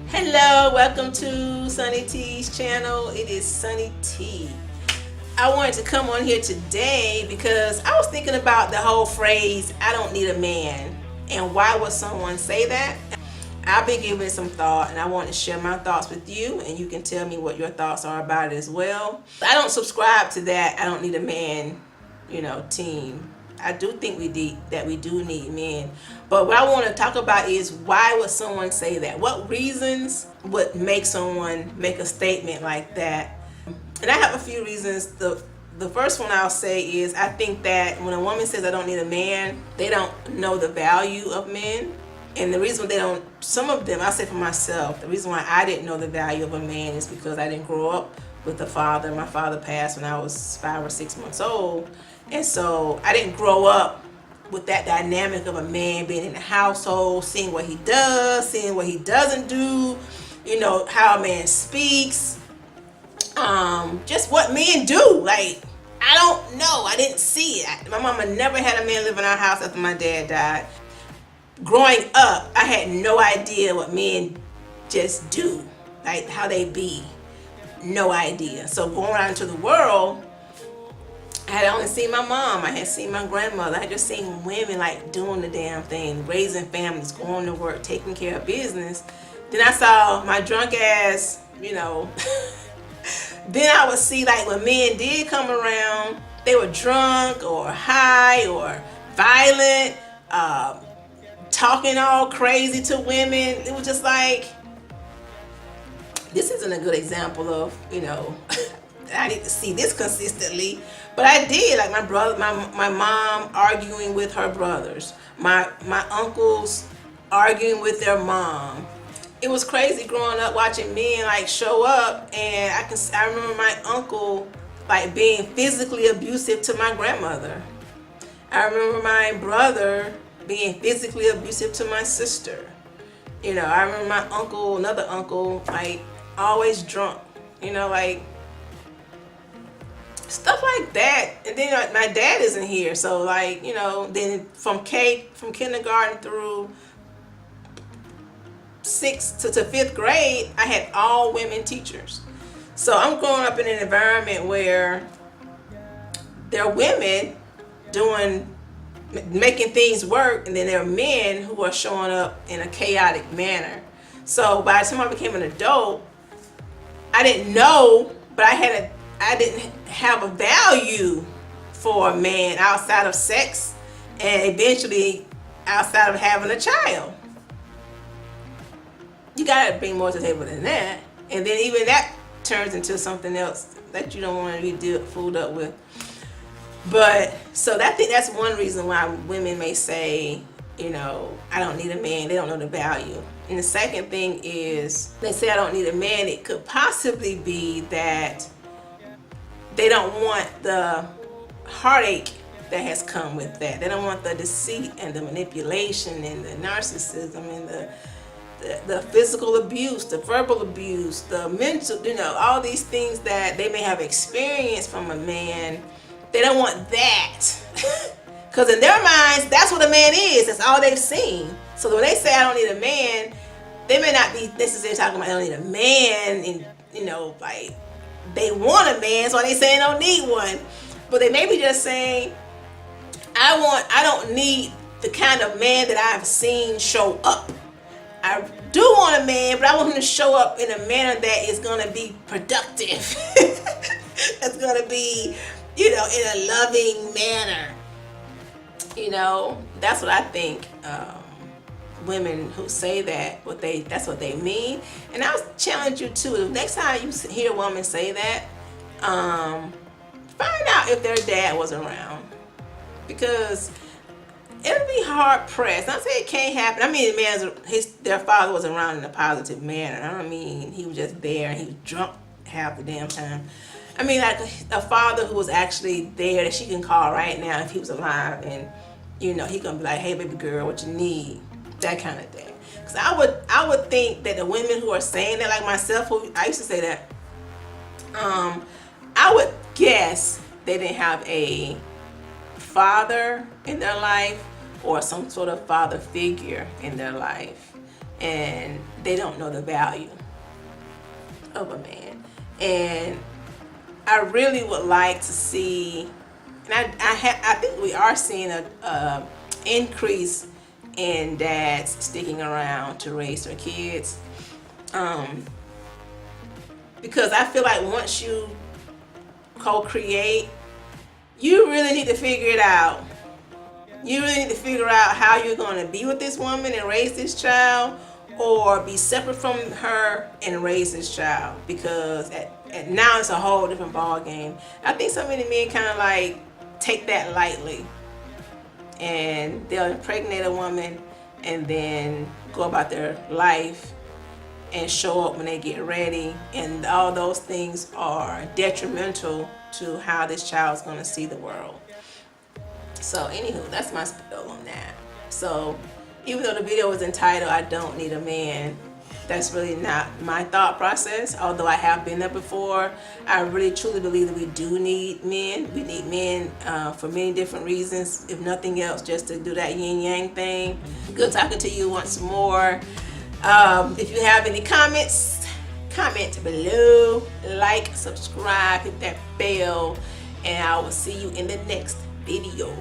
Hello, welcome to Sunny T's channel. It is Sunny T. I wanted to come on here today because I was thinking about the whole phrase, I don't need a man. And why would someone say that? I've been giving it some thought and I want to share my thoughts with you, and you can tell me what your thoughts are about it as well. I don't subscribe to that I don't need a man, team. I do think we do need men. But what I want to talk about is, why would someone say that? What reasons would make someone make a statement like that? And I have a few reasons. The first one I'll say is, I think that when a woman says I don't need a man, they don't know the value of men. And the reason they don't, some of them, I'll say for myself, the reason why I didn't know the value of a man is because I didn't grow up with a father. My father passed when I was 5 or 6 months old. And so I didn't grow up with that dynamic of a man being in the household, seeing what he does, seeing what he doesn't do, how a man speaks, just what men do. Like, I don't know. I didn't see it. My mama never had a man live in our house after my dad died. Growing up, I had no idea what men just do, like how they be. No idea. So going out into the world, I had only seen my mom. I had seen my grandmother. I had just seen women like doing the damn thing, raising families, going to work, taking care of business. Then I saw my drunk ass, Then I would see, like, when men did come around, they were drunk or high or violent, talking all crazy to women. It was just like, this isn't a good example of, I need to see this consistently. But I did, like my mom arguing with her brothers, my uncles arguing with their mom. It was crazy growing up watching men like show up, and I remember my uncle like being physically abusive to my grandmother. I remember my brother being physically abusive to my sister. I remember my uncle, another uncle, like always drunk, like stuff like that. And then my dad isn't here, so like, then from kindergarten through 6th to 5th grade, I had all women teachers. So I'm growing up in an environment where there are women making things work, and then there are men who are showing up in a chaotic manner. So by the time I became an adult, I didn't know, but I didn't have a value for a man outside of sex, and eventually outside of having a child. You gotta bring more to the table than that. And then even that turns into something else that you don't want to be fooled up with. But so I think that's one reason why women may say, I don't need a man. They don't know the value. And the second thing is, they say I don't need a man. It could possibly be that they don't want the heartache that has come with that. They don't want the deceit and the manipulation and the narcissism and the physical abuse, the verbal abuse, the mental, all these things that they may have experienced from a man. They don't want that. Because in their minds, that's what a man is. That's all they've seen. So when they say I don't need a man, they may not be necessarily talking about I don't need a man, and like they want a man, so they say they don't need one. But they may be just saying, I don't need the kind of man that I've seen show up. I do want a man, but I want him to show up in a manner that is going to be productive. That's going to be, in a loving manner. That's what I think. Women who say that's what they mean. And I'll challenge you too. The next time you hear a woman say that, find out if their dad was around, because it'll be hard pressed. Not say it can't happen. I mean, their father was around in a positive manner. I don't mean he was just there and he was drunk half the damn time. I mean, like a father who was actually there that she can call right now if he was alive, and he gonna be like, hey baby girl, what you need, that kind of thing. Because I would think that the women who are saying that, like myself, who I used to say that, I would guess they didn't have a father in their life or some sort of father figure in their life. and they don't know the value of a man. And I really would like to see, and I think we are seeing a increase in dads sticking around to raise their kids, because I feel like once you co-create, you really need to figure it out. You really need to figure out how you're going to be with this woman and raise this child, or be separate from her and raise this child, because at now it's a whole different ball game. I think so many men kind of like take that lightly, and they'll impregnate a woman and then go about their life and show up when they get ready, and all those things are detrimental to how this child's going to see the world. So anywho, that's my spiel on that. So even though the video was entitled "I Don't Need a Man," that's really not my thought process. Although I have been there before, I really truly believe that we do need men. We need men for many different reasons, if nothing else, just to do that yin yang thing. Good talking to you once more. If you have any comments, comment below, like, subscribe, hit that bell, and I will see you in the next video.